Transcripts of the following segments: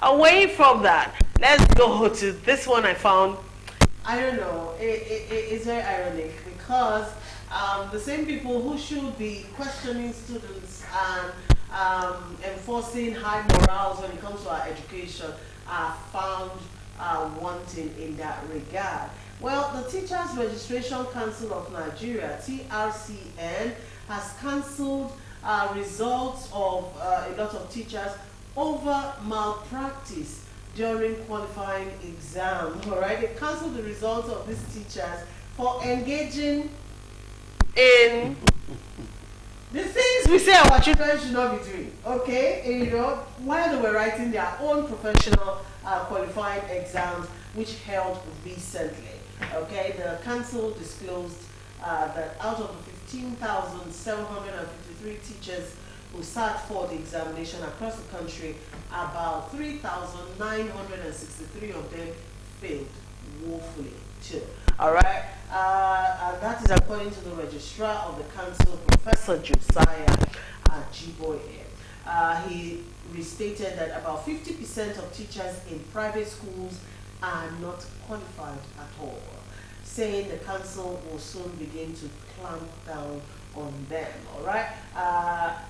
Away from that, let's go to this one I found. I don't know, it's very ironic because the same people who should be questioning students and enforcing high morals when it comes to our education are found wanting in that regard. Well, the Teachers Registration Council of Nigeria, TRCN, has cancelled results of a lot of teachers over malpractice during qualifying exam. All right, they cancelled the results of these teachers for engaging in the things we say our children should not be doing. Okay, and, you know, while they were writing their own professional qualifying exams, which held recently. Okay, the council disclosed that out of the 15,753 teachers who sat for the examination across the country, about 3,963 of them failed woefully too. All right, and that is according to the registrar of the council, Professor Josiah Jiboye. He restated that about 50% of teachers in private schools are not qualified at all, saying the council will soon begin to clamp down on them. All right.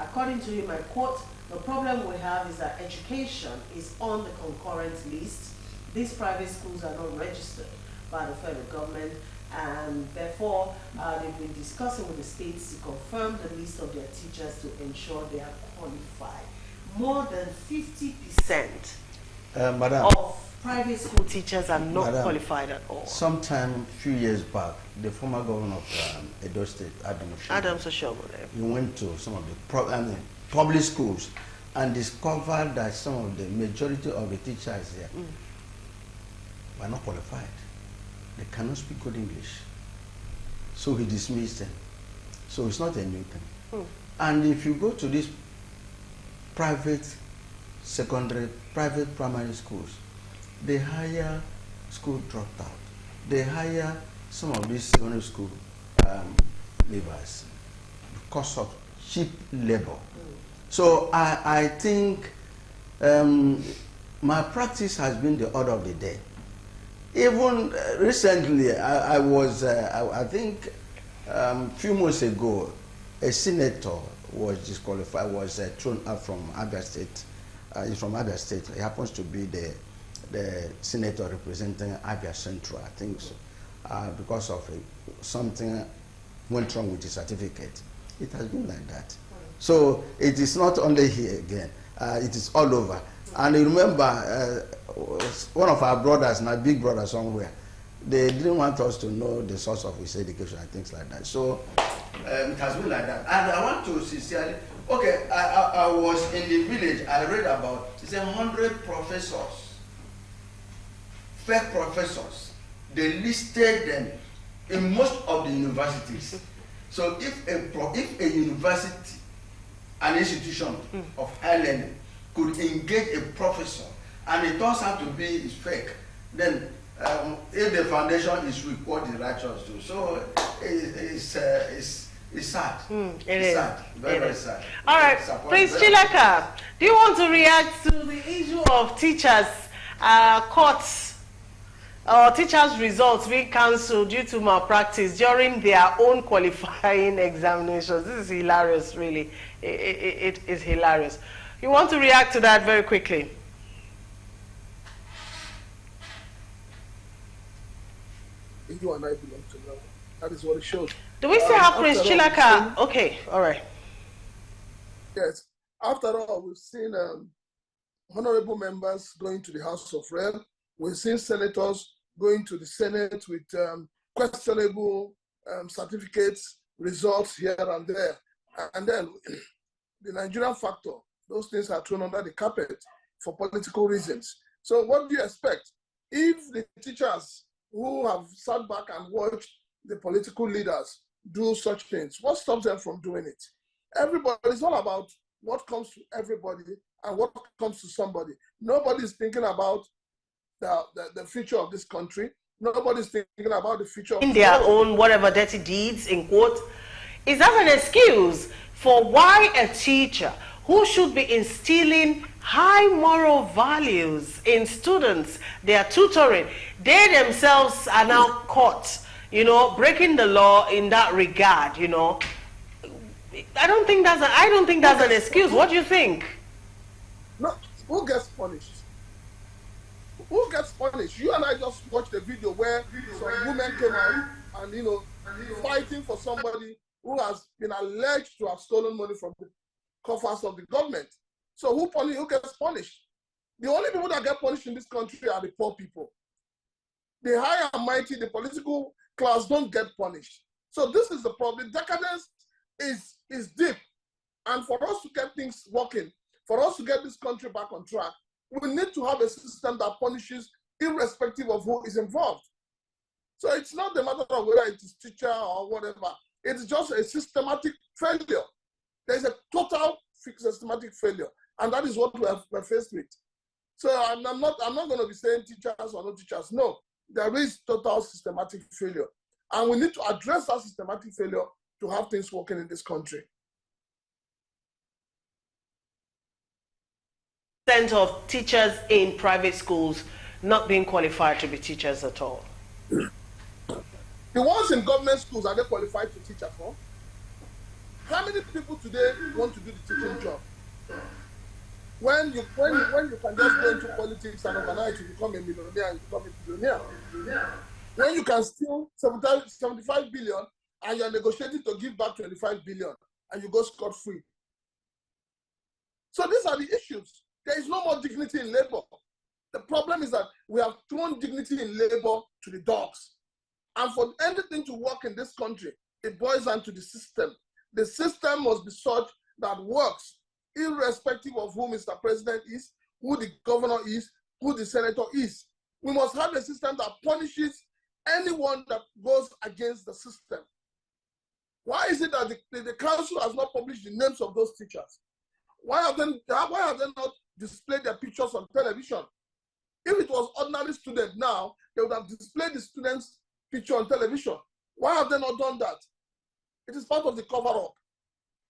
According to him, I quote, "The problem we have is that education is on the concurrent list. These private schools are not registered by the federal government, and therefore they've been discussing with the states to confirm the list of their teachers to ensure they are qualified." More than 50% of private school teachers are not qualified at all. Sometime, a few years back, the former governor of Edo State, Adam Oshomo, he went to some of the public schools and discovered that some of the majority of the teachers here were not qualified. They cannot speak good English. So he dismissed them. So it's not a new thing. And if you go to these private secondary, private primary schools, they hire school dropped out. They hire some of these secondary school leavers because of cheap labor. So I think malpractice has been the order of the day. Even recently, I think a few months ago, a senator was disqualified, was thrown out from Abia State. He's from Abia State. He happens to be the senator representing Abia Central, I think so, because of something went wrong with his certificate. It has been like that. So it is not only here again, it is all over. And you remember, one of our brothers, my big brother somewhere, they didn't want us to know the source of his education and things like that. So it has been like that. And I want to sincerely, okay, I was in the village, I read about, it's 100 professors, fake professors. They listed them in most of the universities. So if a university, an institution of high learning could engage a professor and it turns out to be fake, then if the foundation is weak, what the righteous do? So it's sad. It is sad. Very sad. All right, Prince Chilaka, do you want to react to the issue of teachers' courts or teachers' results being cancelled due to malpractice during their own qualifying examinations? This is hilarious, really. It is hilarious. You want to react to that very quickly? You and I belong to know. That is what it shows. Do we still have Prince Chilaka? Okay, all right. Yes. After all, we've seen honorable members going to the House of Rep. We've seen senators going to the Senate with questionable certificates, results here and there. And then the Nigerian factor, those things are thrown under the carpet for political reasons. So what do you expect? If the teachers who have sat back and watched the political leaders do such things, what stops them from doing it? Everybody, it's all about what comes to everybody and what comes to somebody. Nobody's thinking about the future of this country. Nobody's thinking about the future of in their own whatever dirty deeds, in quote. Is that an excuse for why a teacher who should be instilling high moral values in students they are tutoring, they themselves are now caught, you know, breaking the law in that regard, you know. I don't think that's an excuse. What do you think? No, who gets punished? Who gets punished? You and I just watched a video where some women came out and, you know, fighting for somebody who has been alleged to have stolen money from the coffers of the government. So who gets punished? The only people that get punished in this country are the poor people. The high and mighty, the political class don't get punished. So this is the problem. Decadence is deep. And for us to get things working, for us to get this country back on track, we need to have a system that punishes irrespective of who is involved. So it's not the matter of whether it is teacher or whatever. It's just a systematic failure. There's a total systematic failure. And that is what we're faced with. So I'm not going to be saying teachers or no teachers. No, there is total systematic failure. And we need to address that systematic failure to have things working in this country. Of teachers in private schools not being qualified to be teachers at all. The ones in government schools, are they qualified to teach at all? How many people today want to do the teaching job? When you can just go into politics and overnight you become a millionaire and become a billionaire. When you can steal 75 billion and you're negotiating to give back 25 billion and you go scot-free. So these are the issues. There is no more dignity in labor. The problem is that we have thrown dignity in labor to the dogs. And for anything to work in this country, it boils down to the system. The system must be such that works, irrespective of who Mr. President is, who the governor is, who the senator is. We must have a system that punishes anyone that goes against the system. Why is it that the council has not published the names of those teachers? Why have they not displayed their pictures on television? If it was ordinary student now, they would have displayed the student's picture on television. Why have they not done that? It is part of the cover-up.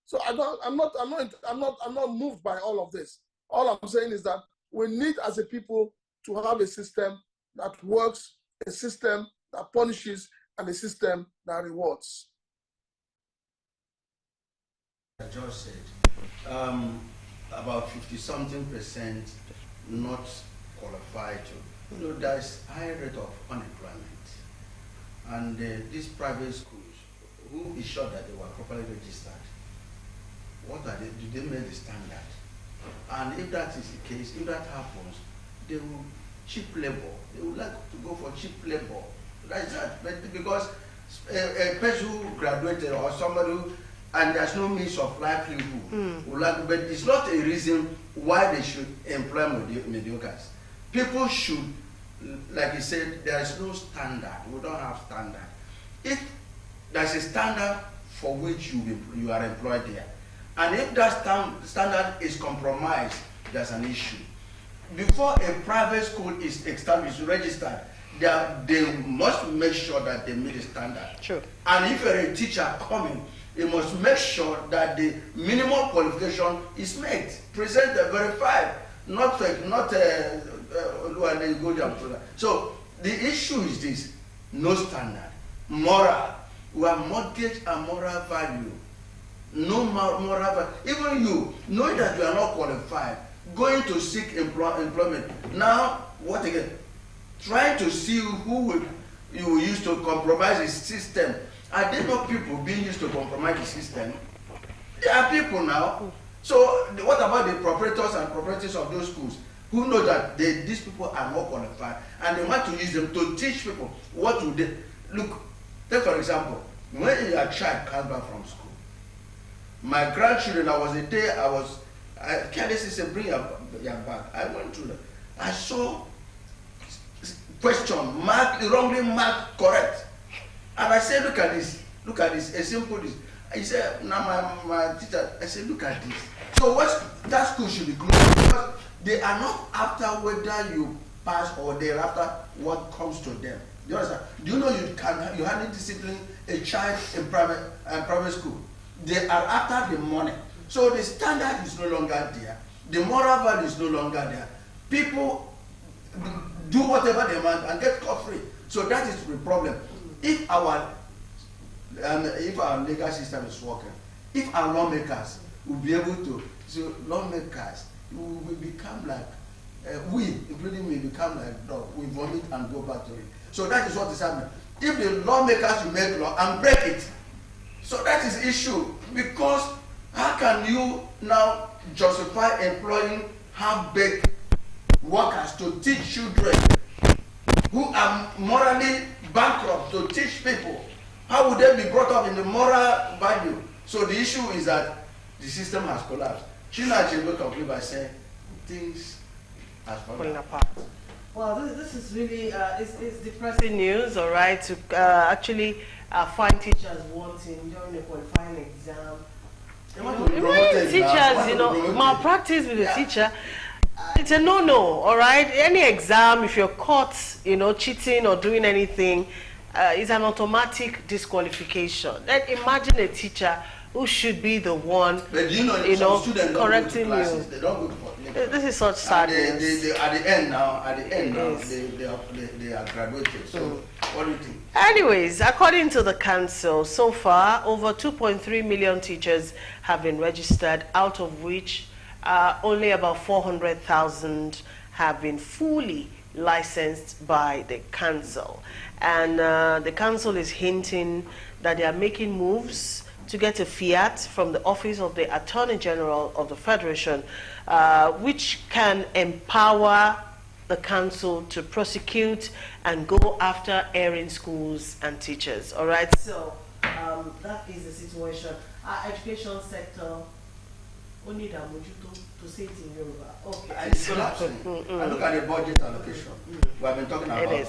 So I'm not moved by all of this. All I'm saying is that we need, as a people, to have a system that works, a system that punishes, and a system that rewards. I just said about 50-something% not qualified to. You know, there's high rate of unemployment, and these private schools, who is sure that they were properly registered? What are they? Do they meet the standard? And if that is the case, if that happens, they will cheap labor. They would like to go for cheap labor. That's that. But because a person who graduated or somebody who, and there's no means of livelihood, would like, but it's not a reason why they should employ mediocres. People should, like you said, there is no standard. We don't have standard. If there's a standard for which you are employed there, and if that standard is compromised, there's an issue. Before a private school is established, registered, they must make sure that they meet the standard. Sure. And if you're a teacher coming, you must make sure that the minimum qualification is met, presented, verified, not fake, not when they go down to that. So the issue is this: no standard, moral. We have mortgage and moral value. No moral value. Even you, knowing that you are not qualified, going to seek employment. Now, what again? Trying to see who you will use to compromise the system. Are there not people being used to compromise the system? There are people now. So what about the proprietors and proprietors of those schools who know that these people are not qualified and they want to use them to teach people what to do? Look, take for example, when your child comes back from school, my grandchildren, I carelessly said, bring your bag. I went to them. I saw question mark, wrongly marked correct. And I said, look at this, a simple this. He said, now my teacher, I said, look at this. So that school should be closed because they are not after whether you pass or they're after what comes to them. Do you understand? Do you know you hardly discipline a child in private school? They are after the money. So the standard is no longer there. the moral value is no longer there. People do whatever they want and get scot-free. So that is the problem. If our legal system is working, if our lawmakers will be able to, so lawmakers will become like, we, including me, become like dog. We vomit and go back to it. So that is what is happening. If the lawmakers will make law and break it, so that is the issue. Because how can you now justify employing half-baked workers to teach children who are morally bankrupt to teach people? How would they be brought up in the moral value? So the issue is that the system has collapsed. China will conclude by saying things are falling apart. Well, this is really it's depressing news, all right, to actually find teachers wanting during the qualifying exam. Teachers, malpractice with the teacher. It's a no-no, all right? Any exam, if you're caught, cheating or doing anything, it's an automatic disqualification. Then imagine a teacher who should be the one, but correcting you. They don't go to this is such sadness. They at the end now, they are graduated. So what do you think? Anyways, according to the council, so far over 2.3 million teachers have been registered, out of which only about 400,000 have been fully licensed by the council. And the council is hinting that they are making moves to get a fiat from the Office of the Attorney General of the Federation, which can empower the council to prosecute and go after erring schools and teachers. All right, so that is the situation. Our education sector, only the mojuto to say it in Yoruba. Okay. It's collapsing. I look at the budget allocation. We have been talking about it.